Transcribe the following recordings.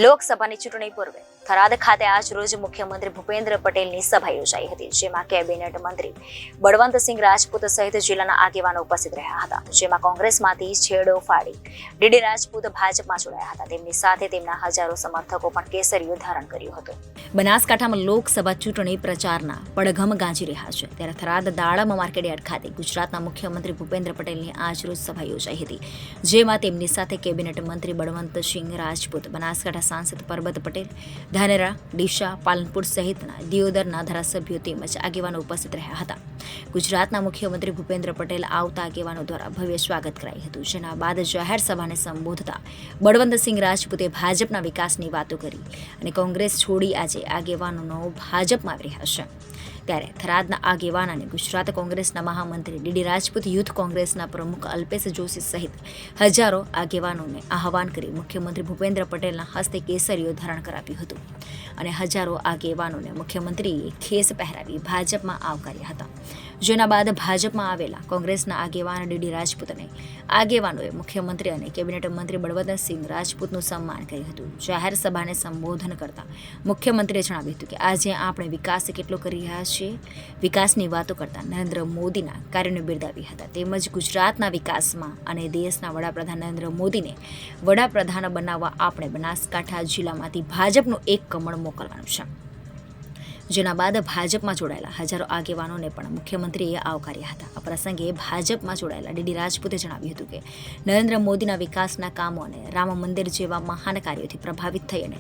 લોકસભાની ચૂંટણી પૂર્વે થરાદ ખાતે આજ રોજ મુખ્યમંત્રી ભૂપેન્દ્ર પટેલની સભા યોજાઈ હતી, જેમાં કેબિનેટ મંત્રી બળવંતસિંહ રાજપૂત સહિત જિલ્લાના આગેવાનો ઉપસ્થિત રહ્યા હતા, જેમાં કોંગ્રેસમાંથી છેડો ફાડી ડીડી રાજપૂત ભાજપમાં જોડાયા હતા. તેમની સાથે તેમના હજારો સમર્થકો પણ કેસરીઓ ધારણ કર્યું હતું. બનાસકાંઠામાં લોકસભા ચૂંટણી પ્રચારના પડઘમ ગાંજી રહ્યા છે, ત્યારે થરાદ દાડમ માર્કેટયાર્ડ ખાતે ગુજરાતના મુખ્યમંત્રી ભૂપેન્દ્ર પટેલની આજ રોજ સભા યોજાઈ હતી, જેમાં તેમની સાથે કેબિનેટ મંત્રી બળવંતસિંહ રાજપૂત, બનાસકાંઠા સાંસદ પરબત પટેલ, ધાનેરા, ડીસા, પાલનપુર સહિતના દિયોદરના ધારાસભ્યો તેમજ આગેવાનો ઉપસ્થિત રહ્યા હતા. ગુજરાતના મુખ્યમંત્રી ભૂપેન્દ્ર પટેલ આવતા આગેવાનો દ્વારા ભવ્ય સ્વાગત કરાયું હતું, જેના બાદ જાહેર સભાને સંબોધતા બળવંતસિંહ રાજપૂતે ભાજપના વિકાસની વાતો કરી અને કોંગ્રેસ છોડી આજે આગેવાનોનો ભાજપમાં આવી રહ્યા છે. ત્યારે થરાદના આગેવાન અને ગુજરાત કોંગ્રેસના મહામંત્રી ડીડી રાજપૂત, યુથ કોંગ્રેસના પ્રમુખ અલ્પેશ જોશી સહિત હજારો આગેવાનોને આહવાન કરી મુખ્યમંત્રી ભૂપેન્દ્ર પટેલના હસ્તે કેસરીઓ ધારણ કરાવ્યું હતું અને હજારો આગેવાનોને મુખ્યમંત્રીએ ખેસ પહેરાવી ભાજપમાં આવકાર્યા હતા. જેના બાદ ભાજપમાં આવેલા કોંગ્રેસના આગેવાન ડીડી રાજપૂત અને આગેવાનોએ મુખ્યમંત્રી અને કેબિનેટ મંત્રી બળવંતસિંહ રાજપૂતનું સન્માન કર્યું હતું. જાહેર સભાને સંબોધન કરતા મુખ્યમંત્રીએ જણાવ્યું હતું કે આજે આપણે વિકાસ કેટલો કરી રહ્યા છીએ. વિકાસની વાતો કરતા નરેન્દ્ર મોદીના કાર્યોને બિરદાવી હતા, તેમજ ગુજરાતના વિકાસમાં અને દેશના વડાપ્રધાન નરેન્દ્ર મોદીને વડાપ્રધાન બનાવવા આપણે બનાસકાંઠા જિલ્લામાંથી ભાજપનું એક કમળ મોકલવાનું છે. જેના બાદ ભાજપમાં જોડાયેલા હજારો આગેવાનોને પણ મુખ્યમંત્રીએ આવકાર્યા હતા. આ પ્રસંગે ભાજપમાં જોડાયેલા ડીડી રાજપૂતે જણાવ્યું હતું કે નરેન્દ્ર મોદીના વિકાસના કામો અને રામ મંદિર જેવા મહાન કાર્યોથી પ્રભાવિત થઈ અને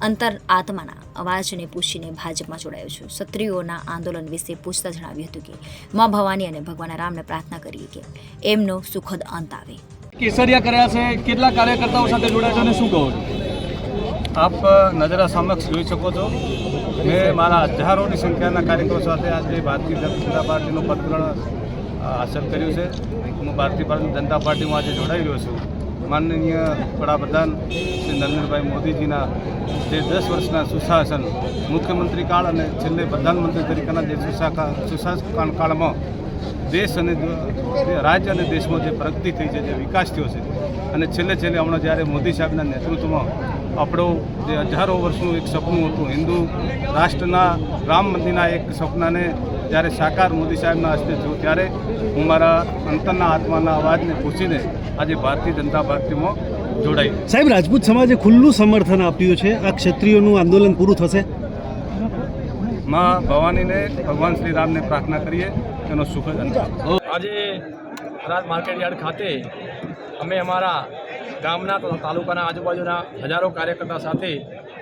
અંતર આત્માના અવાજને પૂછીને ભાજપમાં જોડાયો છું. ક્ષત્રિયોના આંદોલન વિશે પૂછતા જણાવ્યું હતું કે મા ભવાની અને ભગવાન રામને પ્રાર્થના કરીએ કે એમનો સુખદ અંત આવે. કેસરિયા કર્યા છે, કેટલા કાર્યકર્તાઓ સાથે જોડાયા છે અને શું કહો છો? આપ નજરા સમક્ષ જોઈ શકો છો, મેં મારા હજારોની સંખ્યાના કાર્યકરો સાથે આજે ભારતીય જનતા પાર્ટીનું પદગ્રહણ હાંસલ કર્યું છે. હું ભારતીય જનતા પાર્ટીમાં આજે જોડાઈ રહ્યો છું. માનનીય વડાપ્રધાન શ્રી નરેન્દ્રભાઈ મોદીજીના જે 10 વર્ષના સુશાસન, મુખ્યમંત્રી કાળ અને છેલ્લે પ્રધાનમંત્રી તરીકેના જે સુશાસન કાળમાં દેશ અને રાજ્ય અને દેશમાં જે પ્રગતિ થઈ છે, જે વિકાસ થયો છે, અને છેલ્લે હમણાં જ્યારે મોદી સાહેબના નેતૃત્વમાં આપણું જે હજારો વર્ષનું એક સપનું હતું, હિન્દુ રાષ્ટ્રના રામ મંદિરના એક સપનાને જ્યારે સાકાર મોદી સાહેબના હસ્તે થયું, ત્યારે હું મારા અંતરના આત્માના અવાજને પૂછીને આજે ભારતીય જનતા પાર્ટીમાં જોડાઈ. સાહેબ, રાજપૂત સમાજે ખુલ્લું સમર્થન આપ્યું છે. આ ક્ષત્રિયોનું આંદોલન પૂરું થશે? માં ભવાનીને, ભગવાન શ્રી રામને પ્રાર્થના કરીએ તેનો સુખદ અંત. આજે થરાદ માર્કેટયાર્ડ ખાતે અમે અમારા ગામના તાલુકાના આજુબાજુના હજારો કાર્યકર્તા સાથે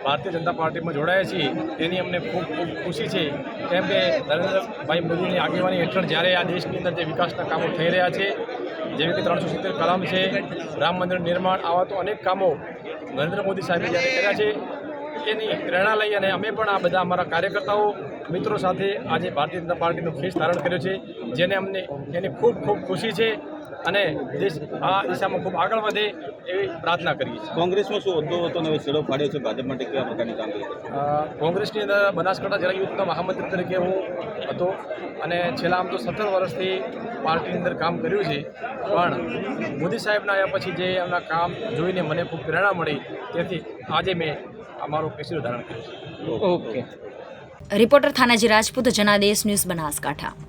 ભારતીય જનતા પાર્ટીમાં જોડાયા છીએ. તેની અમને ખૂબ ખૂબ ખુશી છે, કેમ કે નરેન્દ્રભાઈ મોદીની આગેવાની હેઠળ જ્યારે આ દેશની અંદર જે વિકાસના કામો થઈ રહ્યા છે, જેવી કે 370 કલમ છે, રામ મંદિર નિર્માણ, આવા તો અનેક કામો નરેન્દ્ર મોદી સાહેબે જ્યારે કર્યા છે, એની પ્રેરણા લઈ અને અમે પણ આ બધા અમારા કાર્યકર્તાઓ મિત્રો સાથે આજે ભારતીય જનતા પાર્ટીનો ખેસ ધારણ કર્યો છે, જેને અમને એની ખૂબ ખૂબ ખુશી છે અને દેશ આ દિશામાં ખૂબ આગળ વધે એવી પ્રાર્થના કરીએ છીએ. કોંગ્રેસમાં શું હોદ્દો હતો અને હવે છેડો ફાડ્યો છે, ભાજપ માટે કેવા પ્રકારની કામગીરી? કોંગ્રેસની અંદર બનાસકાંઠા જિલ્લા યુથના મહામંત્રી તરીકે હું હતો અને છેલ્લા આમ તો 17 વર્ષથી પાર્ટીની અંદર કામ કર્યું છે, પણ મોદી સાહેબના આવ્યા પછી જે એમના કામ જોઈને મને ખૂબ પ્રેરણા મળી, તેથી આજે મેં અમારો કેસરી ધારણ કર્યું છે. Okay. Reporter Thanaji Rajput, Janadesh news, Banaskantha.